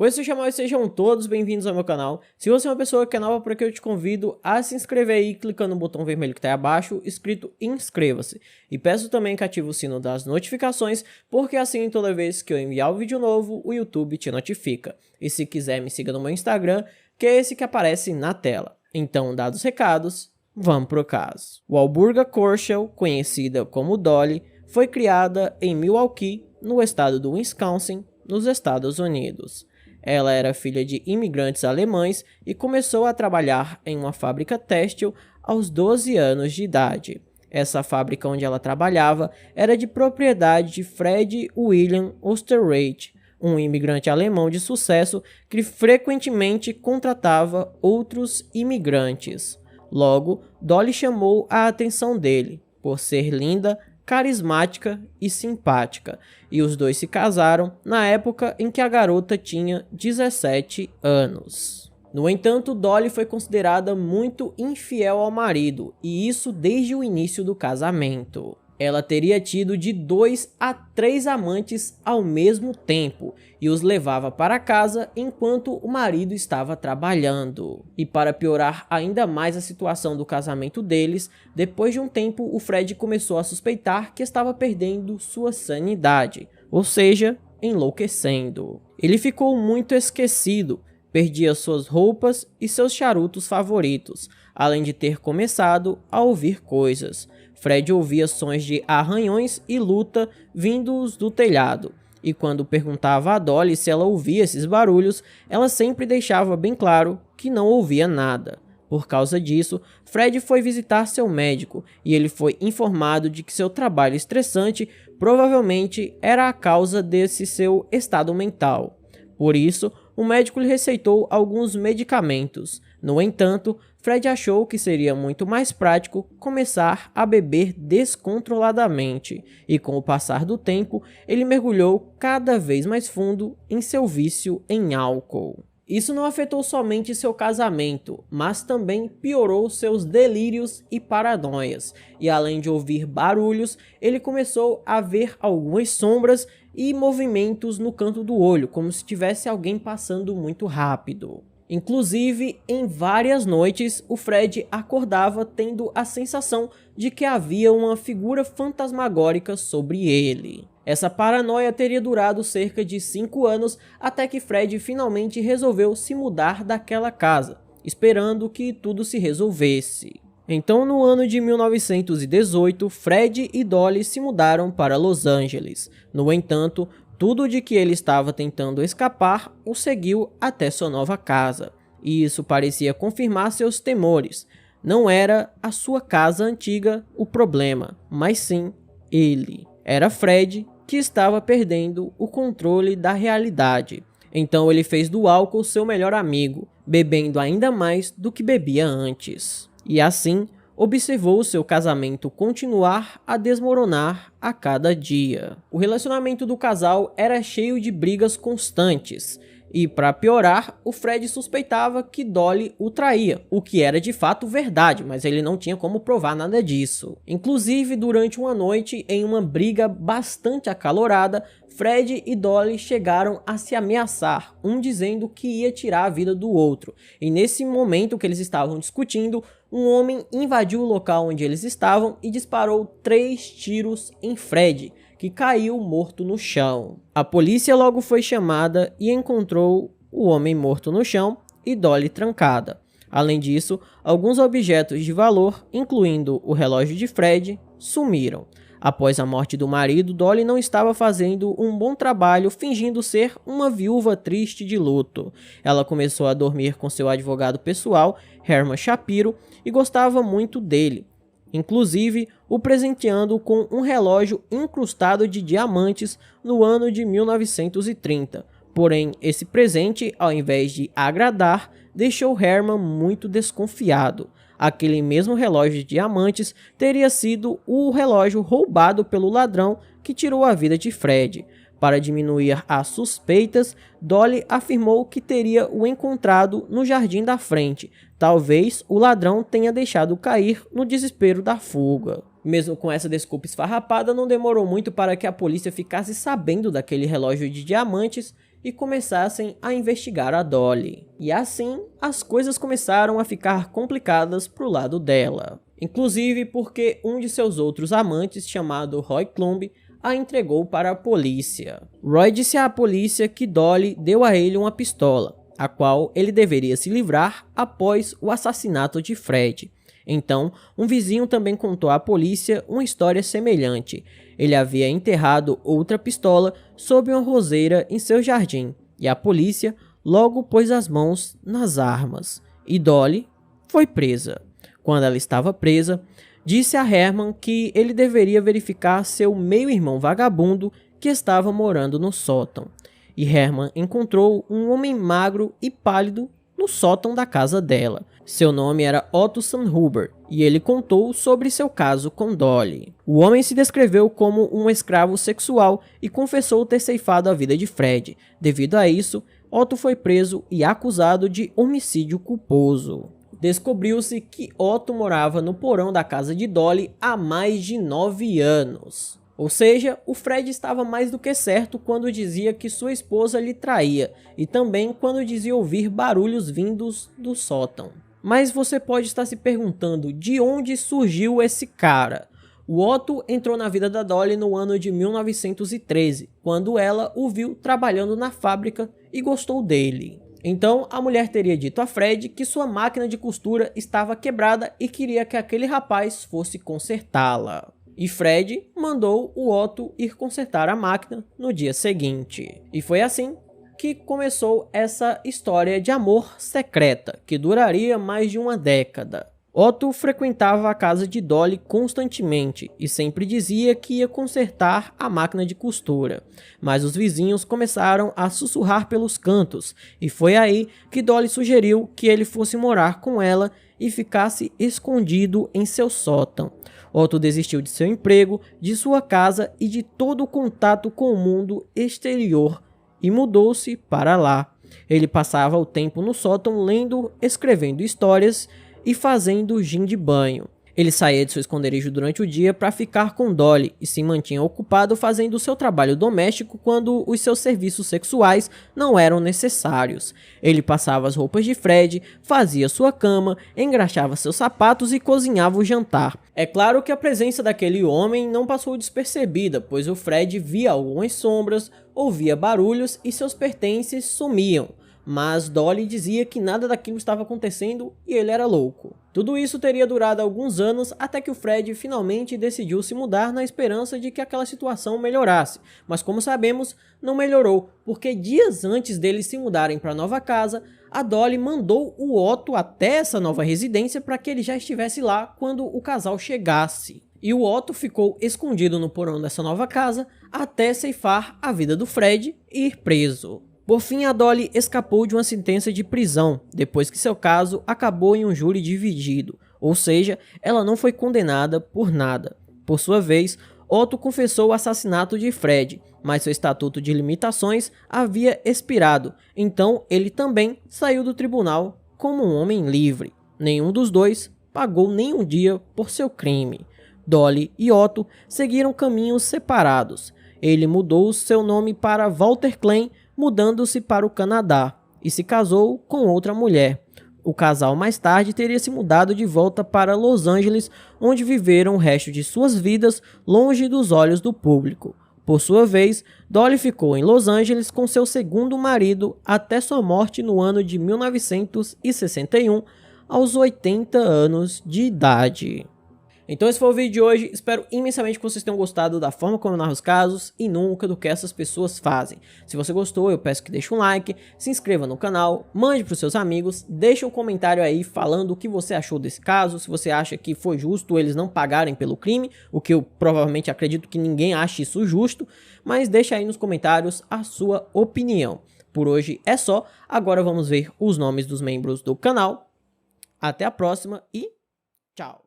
Oi, sou Jamal e sejam todos bem-vindos ao meu canal. Se você é uma pessoa que é nova por aqui, eu te convido a se inscrever aí, clicando no botão vermelho que está aí abaixo, escrito inscreva-se. E peço também que ative o sino das notificações, porque assim toda vez que eu enviar um vídeo novo, o YouTube te notifica. E se quiser, me siga no meu Instagram, que é esse que aparece na tela. Então, dados os recados, vamos pro caso. Walburga Korshel, conhecida como Dolly, foi criada em Milwaukee, no estado do Wisconsin, nos Estados Unidos. Ela era filha de imigrantes alemães e começou a trabalhar em uma fábrica têxtil aos 12 anos de idade. Essa fábrica onde ela trabalhava era de propriedade de Fred William Osterreich, um imigrante alemão de sucesso que frequentemente contratava outros imigrantes. Logo, Dolly chamou a atenção dele por ser linda, carismática e simpática, e os dois se casaram na época em que a garota tinha 17 anos. No entanto, Dolly foi considerada muito infiel ao marido, e isso desde o início do casamento. Ela teria tido de 2 a 3 amantes ao mesmo tempo e os levava para casa enquanto o marido estava trabalhando. E para piorar ainda mais a situação do casamento deles, depois de um tempo o Fred começou a suspeitar que estava perdendo sua sanidade, ou seja, enlouquecendo. Ele ficou muito esquecido, perdia suas roupas e seus charutos favoritos, além de ter começado a ouvir coisas. Fred ouvia sons de arranhões e luta vindos do telhado, e quando perguntava a Dolly se ela ouvia esses barulhos, ela sempre deixava bem claro que não ouvia nada. Por causa disso, Fred foi visitar seu médico, e ele foi informado de que seu trabalho estressante provavelmente era a causa desse seu estado mental. Por isso, o médico lhe receitou alguns medicamentos. No entanto, Fred achou que seria muito mais prático começar a beber descontroladamente, e com o passar do tempo, ele mergulhou cada vez mais fundo em seu vício em álcool. Isso não afetou somente seu casamento, mas também piorou seus delírios e paranoias, e além de ouvir barulhos, ele começou a ver algumas sombras e movimentos no canto do olho, como se tivesse alguém passando muito rápido. Inclusive, em várias noites, o Fred acordava tendo a sensação de que havia uma figura fantasmagórica sobre ele. Essa paranoia teria durado cerca de 5 anos até que Fred finalmente resolveu se mudar daquela casa, esperando que tudo se resolvesse. Então, no ano de 1918, Fred e Dolly se mudaram para Los Angeles. No entanto, tudo de que ele estava tentando escapar o seguiu até sua nova casa, e isso parecia confirmar seus temores. Não era a sua casa antiga o problema, mas sim ele. Era Fred que estava perdendo o controle da realidade. Então ele fez do álcool seu melhor amigo, bebendo ainda mais do que bebia antes. E assim, observou seu casamento continuar a desmoronar a cada dia. O relacionamento do casal era cheio de brigas constantes, e para piorar, o Fred suspeitava que Dolly o traía, o que era de fato verdade, mas ele não tinha como provar nada disso. Inclusive, durante uma noite, em uma briga bastante acalorada, Fred e Dolly chegaram a se ameaçar, um dizendo que ia tirar a vida do outro, e nesse momento que eles estavam discutindo, um homem invadiu o local onde eles estavam e disparou 3 tiros em Fred, que caiu morto no chão. A polícia logo foi chamada e encontrou o homem morto no chão e Dolly trancada. Além disso, alguns objetos de valor, incluindo o relógio de Fred, sumiram. Após a morte do marido, Dolly não estava fazendo um bom trabalho fingindo ser uma viúva triste de luto. Ela começou a dormir com seu advogado pessoal, Herman Shapiro, e gostava muito dele, inclusive o presenteando com um relógio incrustado de diamantes no ano de 1930. Porém, esse presente, ao invés de agradar, deixou Herman muito desconfiado. Aquele mesmo relógio de diamantes teria sido o relógio roubado pelo ladrão que tirou a vida de Fred. Para diminuir as suspeitas, Dolly afirmou que teria o encontrado no jardim da frente. Talvez o ladrão tenha deixado cair no desespero da fuga. Mesmo com essa desculpa esfarrapada, não demorou muito para que a polícia ficasse sabendo daquele relógio de diamantes e começassem a investigar a Dolly. E assim, as coisas começaram a ficar complicadas pro lado dela. Inclusive porque um de seus outros amantes, chamado Roy Klumb, a entregou para a polícia. Roy disse à polícia que Dolly deu a ele uma pistola, a qual ele deveria se livrar após o assassinato de Fred. Então, um vizinho também contou à polícia uma história semelhante. Ele havia enterrado outra pistola sob uma roseira em seu jardim, e a polícia logo pôs as mãos nas armas. E Dolly foi presa. Quando ela estava presa, disse a Herman que ele deveria verificar seu meio-irmão vagabundo que estava morando no sótão. E Herman encontrou um homem magro e pálido no sótão da casa dela. Seu nome era Otto Sandhuber e ele contou sobre seu caso com Dolly. O homem se descreveu como um escravo sexual e confessou ter ceifado a vida de Fred. Devido a isso, Otto foi preso e acusado de homicídio culposo. Descobriu-se que Otto morava no porão da casa de Dolly há mais de 9 anos. Ou seja, o Fred estava mais do que certo quando dizia que sua esposa lhe traía, e também quando dizia ouvir barulhos vindos do sótão. Mas você pode estar se perguntando de onde surgiu esse cara. O Otto entrou na vida da Dolly no ano de 1913, quando ela o viu trabalhando na fábrica e gostou dele. Então a mulher teria dito a Fred que sua máquina de costura estava quebrada e queria que aquele rapaz fosse consertá-la. E Fred mandou o Otto ir consertar a máquina no dia seguinte. E foi assim que começou essa história de amor secreta, que duraria mais de uma década. Otto frequentava a casa de Dolly constantemente e sempre dizia que ia consertar a máquina de costura, mas os vizinhos começaram a sussurrar pelos cantos e foi aí que Dolly sugeriu que ele fosse morar com ela e ficasse escondido em seu sótão. Otto desistiu de seu emprego, de sua casa e de todo o contato com o mundo exterior e mudou-se para lá. Ele passava o tempo no sótão lendo, escrevendo histórias e fazendo gin de banho. Ele saía de seu esconderijo durante o dia para ficar com Dolly e se mantinha ocupado fazendo seu trabalho doméstico quando os seus serviços sexuais não eram necessários. Ele passava as roupas de Fred, fazia sua cama, engraxava seus sapatos e cozinhava o jantar. É claro que a presença daquele homem não passou despercebida, pois o Fred via algumas sombras, ouvia barulhos e seus pertences sumiam. Mas Dolly dizia que nada daquilo estava acontecendo e ele era louco. Tudo isso teria durado alguns anos até que o Fred finalmente decidiu se mudar na esperança de que aquela situação melhorasse. Mas como sabemos, não melhorou, porque dias antes deles se mudarem para a nova casa, a Dolly mandou o Otto até essa nova residência para que ele já estivesse lá quando o casal chegasse. E o Otto ficou escondido no porão dessa nova casa até ceifar a vida do Fred e ir preso. Por fim, a Dolly escapou de uma sentença de prisão, depois que seu caso acabou em um júri dividido, ou seja, ela não foi condenada por nada. Por sua vez, Otto confessou o assassinato de Fred, mas seu estatuto de limitações havia expirado, então ele também saiu do tribunal como um homem livre. Nenhum dos dois pagou nenhum dia por seu crime. Dolly e Otto seguiram caminhos separados. Ele mudou seu nome para Walter Klein, mudando-se para o Canadá, e se casou com outra mulher. O casal mais tarde teria se mudado de volta para Los Angeles, onde viveram o resto de suas vidas longe dos olhos do público. Por sua vez, Dolly ficou em Los Angeles com seu segundo marido até sua morte no ano de 1961, aos 80 anos de idade. Então esse foi o vídeo de hoje, espero imensamente que vocês tenham gostado da forma como eu narro os casos e nunca do que essas pessoas fazem. Se você gostou, eu peço que deixe um like, se inscreva no canal, mande para os seus amigos, deixe um comentário aí falando o que você achou desse caso, se você acha que foi justo eles não pagarem pelo crime, o que eu provavelmente acredito que ninguém ache isso justo, mas deixa aí nos comentários a sua opinião. Por hoje é só, agora vamos ver os nomes dos membros do canal. Até a próxima e tchau!